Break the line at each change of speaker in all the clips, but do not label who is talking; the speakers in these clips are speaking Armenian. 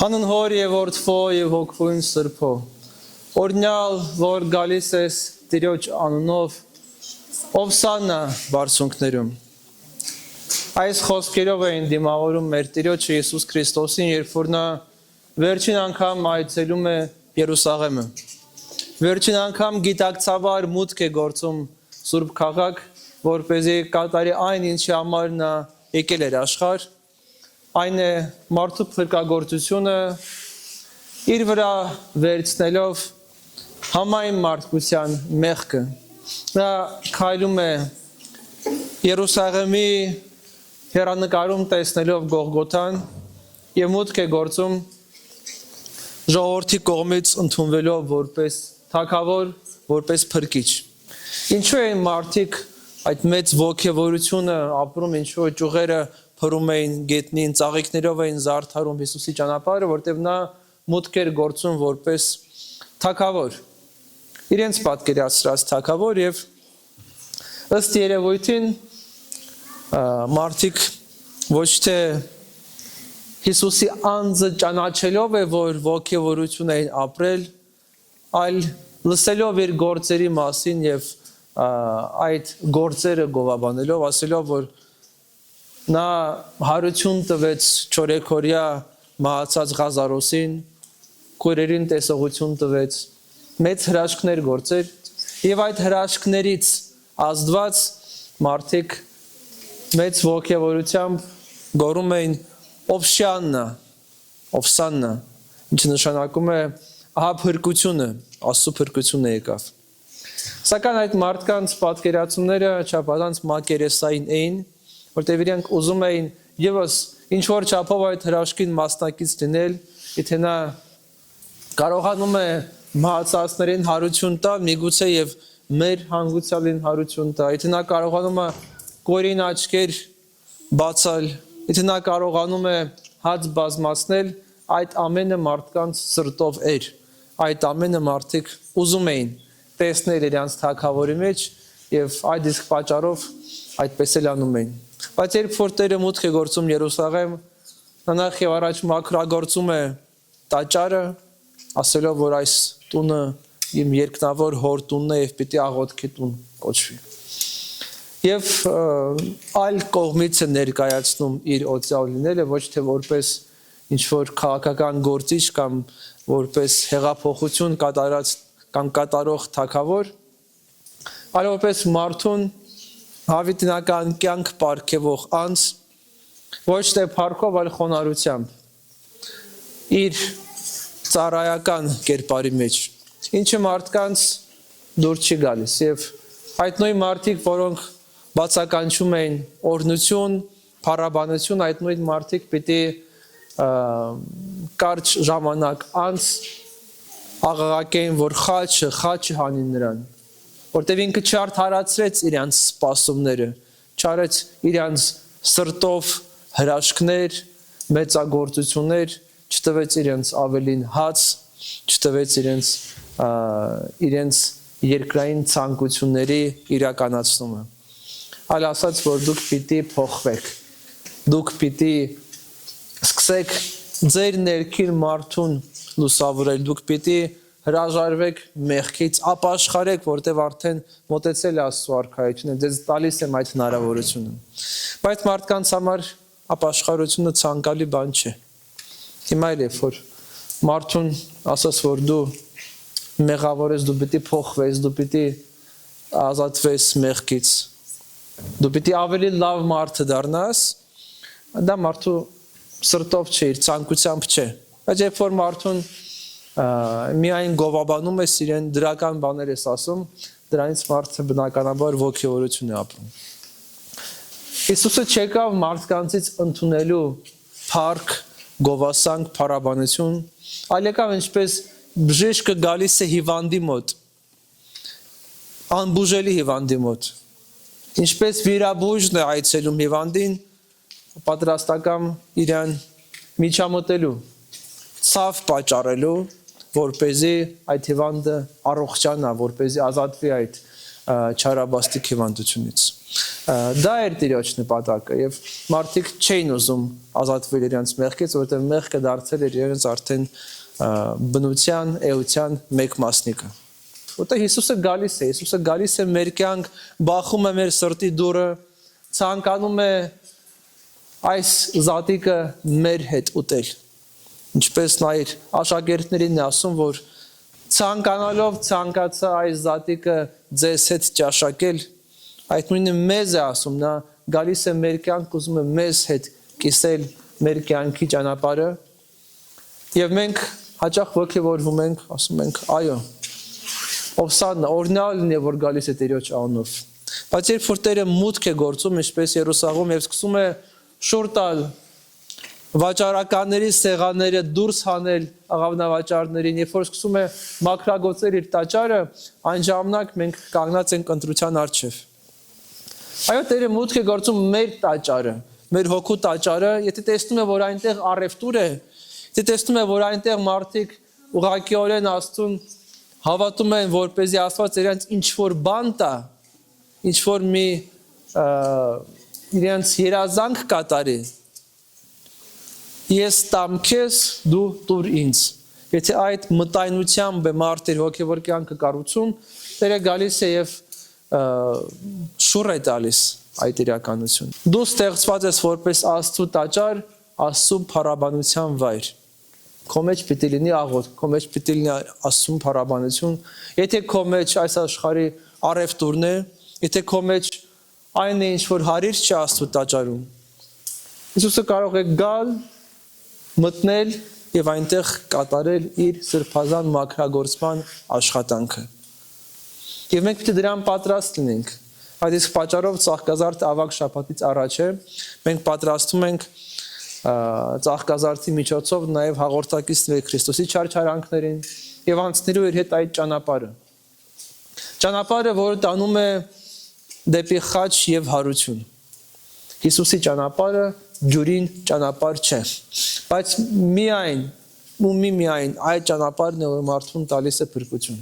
Հանուն հոր եւ որդվո եւ հոգվույն սրբո օրնյալ որ գալիս ես Տիրոջ անունով Օվսաննա բարձունքներում այս խոսքերով էին դիմավորում մեր Տիրոջը Հիսուս Քրիստոսին երբ որ նա վերջին անգամ այցելում է Երուսաղեմը վերջին անգամ գիտակցաբար մուտք է գործում Սուրբ քաղաք որպեսզի կատարի այն ինչի համար նա եկել էր աշխարհ այն է մարդու փրկagorցությունը իր վրա վերցնելով համայն մարդկության մեղքը նա քայլում է Երուսաղեմի հեռանկարում տեսնելով Գողգոթան եւ մուտք է գործում ժողովրդի կողմից ընդունվելով որպես թագավոր որպես փրկիչ ինչու են մարդիկ այդ մեծ ոգևորությունը ապրում ինչու ճյուղերը փրում էին գետնին ծաղիկներով էին զարդարում Հիսուսի ճանապարհը որտեղ նա մուտք էր գործում որպես թագավոր իրենց պատկերացրած թագավոր եւ ըստ երևույթին մարդիկ ոչ թե Հիսուսի անձը ճանաչելով է որ ոգևորություն էին ապրել այլ լսելով իր գործերի մասին եւ այդ գործերը գովաբանելով ասելով որ նա հարություն տվեց չորեքորյա մահացած Ղազարոսին քույրերին տեսողություն տվեց մեծ հրաշքներ գործեր եւ այդ հրաշքներից ազդված մարդիկ մեծ ոգևորությամբ գոռում էին Օվսաննա ինչը նշանակում է ահա փրկությունը Աստծո փրկությունը եկավ սակայն այդ մարդկանց պատկերացումները չափազանց մակերեսային էին որտեղ իրենք ուզում էին եւս ինչ որ չափով այդ հրաշքին մասնակից լինել եթե նա կարողանում է մահացածներին հարություն տալ միգուցե եւ մեր հանգուցալին հարություն տա եթե նա կարողանում է կորին աչքեր բացալ եթե նա կարողանում է հաց բազմացնել այդ ամենը մարդկանց սրտով էր այդ ամենը մարդիկ ուզում էին տեսնել իրենց թագավորի մեջ եւ այդ իսկ պատճառով այդպես էլ անում էին բայց երբ որ Տերը մուտք է գործում Երուսաղեմ նախ եւ առաջ մաքրագործում է տաճարը ասելով որ այս տունը իմ երկնավոր հոր տունն է եւ պիտի աղոթքի տուն կոչվի եւ այլ կողմից է ներկայացնում իր օծյալ լինելը ոչ թե որպես ինչ որ քաղաքական գործիչ կամ որպես հեղափոխություն կատարած կամ կատարող թագավոր այլ որպես մարդուն հավիտենական կյանք ապարգևող անձ ոչ թե փառքով այլ խոնարհությամբ իր ծառայական կերպարի մեջ ինչը մարդկանց դուր չի գալիս եւ այդ նույն մարդիկ որոնք բացականչում էին օրնություն, փառաբանություն այդ նույն մարդիկ պիտի կարճ ժամանակ անց աղաղակեն որ խաչը հանին նրան որտեղ ինքը չարդարացրեց իրենց սպասումները չարեց իրենց սրտով հրաշքներ մեծագործություններ չտվեց իրենց ավելին հաց չտվեց իրենց երկրային ցանկությունների իրականացումը այլ ասաց որ դուք պիտի փոխվեք դուք պիտի սկսեք ձեր ներքին մարդուն լուսավորել դուք պիտի հրաժարվեք մեղքից ապաշխարեք որտեղ արդեն մոտեցել է Աստծո արքայությունը ձեզ տալիս եմ այդ հնարավորությունը բայց մարդկանց համար ապաշխարությունը ցանկալի բան չէ հիմա էլ որ մարդուն ասաս որ դու մեղավոր ես դու պիտի փոխվես դու պիտի ազատվես մեղքից դու պիտի ավելի լավ մարդ դառնաս դա մարդու սրտով չէ իր ցանկությամբ չէ բայց երբ որ մարդուն միայն գովաբանում ես իրեն դրական բաներ ես ասում դրանից մարդը բնականաբար ոգևորություն է ապրում Հիսուսը չեկավ մարդկանցից ընդունելու փառք գովասանք փառաբանություն այլ եկավ ինչպես բժիշկը գալիս է հիվանդի մոտ անբուժելի հիվանդի մոտ ինչպես վիրաբույժն է այցելում հիվանդին պատրաստական իրան միջամտելու ցավ պատճառելու որպեսզի այդ հիվանդը առողջանա որպեսզի ազատվի այդ չարաբաստիկ հիվանդությունից։ Դա էր Տիրոջ նպատակը եւ մարդիկ չէին ուզում ազատվել իրենց մեղքից, որովհետեւ մեղքը դարձել էր իրենց արդեն բնության, էության մեկ մասնիկը։ Որտեղ Հիսուսը գալիս է մեր կյանք, բախում է մեր սրտի դուռը, ցանկանում է այս զատիկը մեր հետ ուտել։ Ինչպես նա իր աշակերտներին է ասում, որ ցանկանալով ցանկացա այս զատիկը ձեզ հետ ճաշակել, այդ նույնը մեզ է ասում, նա գալիս է մեր կյանք, ուզում է մեզ հետ կիսել մեր կյանքի ճանապարհը, եւ մենք հաճախ ոգևորվում ենք, ասում ենք, այո, Ովսաննա, օրհնյալն է, որ գալիս է Տիրոջ անունով։ Բայց երբ որ Տերը մուտք է գործում, ինչպես Երուսաղում, եւ սկսում է շուռ տալ վաճառականների սեղանները դուրս հանել աղավնավաճառներին, երբ որ սկսում է մաքրագործել իր տաճարը, այն ժամանակ մենք կանգնած ենք ընտրության առջև։ Այո, Տերը մուտք է գործում մեր տաճարը, մեր հոգու տաճարը, եթե տեսնում է, որ այնտեղ առևտուր է, եթե տեսնում է, որ այնտեղ մարդիկ ուղղակիորեն Աստծուն հավատում են, որպեսզի Աստված իրենց ինչ-որ բան տա, ինչ-որ մի իրենց երազանք կատարի, ես տամ քեզ, դու տուր ինձ։ Եթե այդ մտայնությամբ է մարդեր հոգևոր կյանքը կառուցում, Տերը գալիս է եւ շուռ է տալիս այդ իրականություն։ Դու ստեղծված ես որպես Աստծո տաճար, Աստծո փառաբանության վայր։ Քո մեջ պիտի լինի աղոթք, քո մեջ պիտի լինի Աստծո փառաբանություն։ Եթե քո մեջ այս աշխարհի առևտուրն է, եթե քո մեջ այն է, ինչ որ հարիր չի Աստծո տաճարում, Հիսուսը կարող է գալ, մտնել եւ այնտեղ կատարել իր սրբազան մաքրագործման աշխատանքը։ Եվ մենք պիտի դրան պատրաստ լինենք։ Այդ իսկ պատճառով Ծաղկազարդը ավագ շաբաթից առաջ է, մենք պատրաստում ենք Ծաղկազարդի միջոցով նաև հաղորդակիցներ Քրիստոսի չարչարանքներին եւ անցնելու իր հետ այդ ճանապարհը։ Ճանապարհը, որը տանում է դեպի խաչ եւ հարություն։ Հիսուսի ճանապարհը ջուրին ճանապարհ չէ, բայց միայն այդ ճանապարհն է, որ մարդուն տալիս է փրկություն։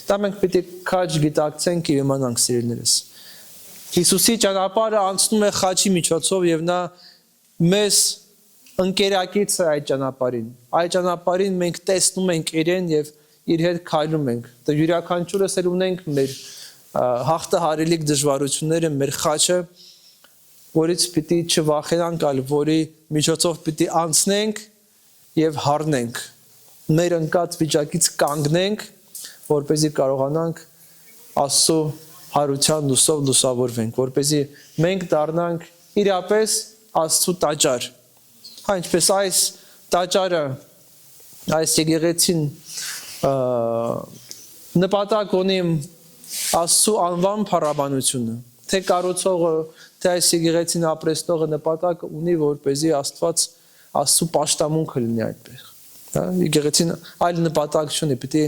Դա մենք պիտի քաչ գիտակցենք եւ իմանանք, սիրելիներս։ Հիսուսի ճանապարհը անցնում է խաչի միջոցով եւ նա մեզ ընկերակից է այդ ճանապարհին։ Այդ ճանապարհին մենք տեսնում ենք իրեն եւ իր հետ քայլում ենք։ Դա յուրաքանչյուրս էլ ունենք մեր հաղթահարելիք դժվարությունները, մեր խաչը, որից պիտի չվախենանք, այլ որի միջոցով պիտի անցնենք եւ հառնենք։ Մեր ընկած վիճակից կանգնենք, որպեսզի կարողանանք Աստծո հարության լույսով լուսավորվենք, որպեսզի մենք դառնանք իրապես Աստծո տաճար։ Այնպես այս տաճարը, այս եկեղեցին նպատակ ունի Աստծո անվան փառաբանությունը, թե կառուցողը, թե այս եկեղեցին ապրեստողը նպատակ ունի, որպեսզի Աստված Աստծո պաշտամունքը լինի այդտեղ։ Եկեղեցին այլ նպատակ չունի, պիտի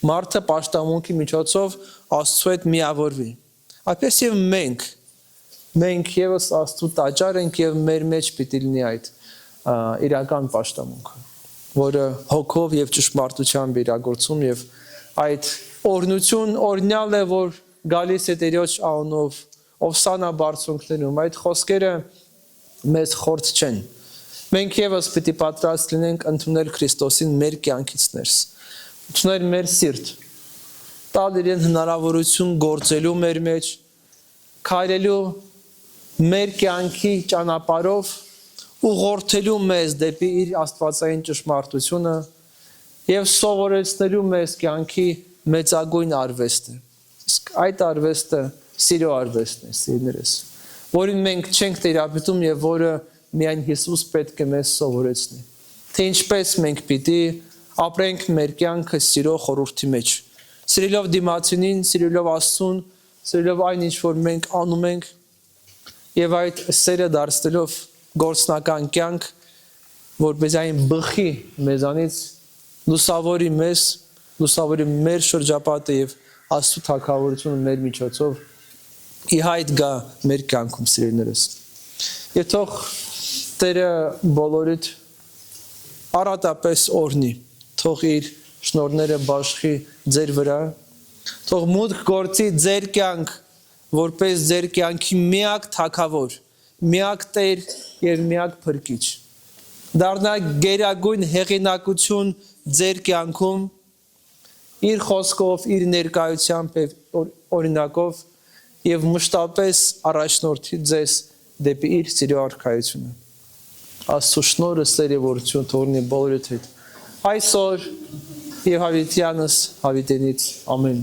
մարդը պաշտամունքի միջոցով Աստծո հետ միավորվի։ Այդպես եւ մենք եւս Աստծո տաճար ենք եւ մեր մեջ պիտի լինի այդ իրական պաշտամունքը, որը հոգով եւ ճշմարտությամբ իրագործում եւ այդ օրհնյալ է, որ գալիս է Տերոջ անունով, Ովսաննա բարձունքներում, այդ խոսքերը մեզ խորտ չեն։ Մենք եւս պիտի պատրաստ լինենք ընդունել Քրիստոսին մեր կյանքից ներս, ընդունել մեր սիրտ, տալ իրեն հնարավորություն գործելու մեր մեջ, քայլելու մեր կյանքի ճանապարհով, ուղղորդելու մեզ դեպի իր աստվածային ճշմարտությունը եւ սովորեցնելու մեզ կյանքի մեծագույն արվեստը։ Իսկ այդ արվեստը սիրո արվեստն է, սիրելիներս, որին մենք չենք տիրապետում եւ որը միայն Հիսուս պետք է մեզ սովորեցնի։ Թե ինչպես մենք պիտի ապրենք մեր կյանքը սիրո խորհրդի մեջ, սիրելով դիմացինին, սիրելով Աստծուն, սիրելով այն ինչ որ մենք անում ենք եւ այդ սերը դարձնելով գործնական կյանք, որպես այն բխի մեզանից լուսավորի մեզ, լուսավորի մեր շրջապատը եւ Աստծո թագավորությունը մեր միջոցով ի հայտ գա մեր կյանքում, սիրելիներս։ Եվ թող Տերը բոլորիդ առատապես օրհնի, թող իր շնորհները բաշխի ձեր վրա Թող մուտք գործի ձեր կյանք, որպես ձեր կյանքի միակ թագավոր, միակ Տեր եւ միակ Փրկիչ։ Դառնա գերագույն հեղինակություն ձեր կյանքում, իր խոսքով, իր ներկայությամբ եւ օրինակով եւ մշտապես առաջնորդի ձեզ դեպի իր սիրո արքայությունը։ Աստծո շնորհը, սերը ողջուն թողնի բոլորիդ հետ։ Այսօր եւ հավիտյանս հավիտենից ամեն։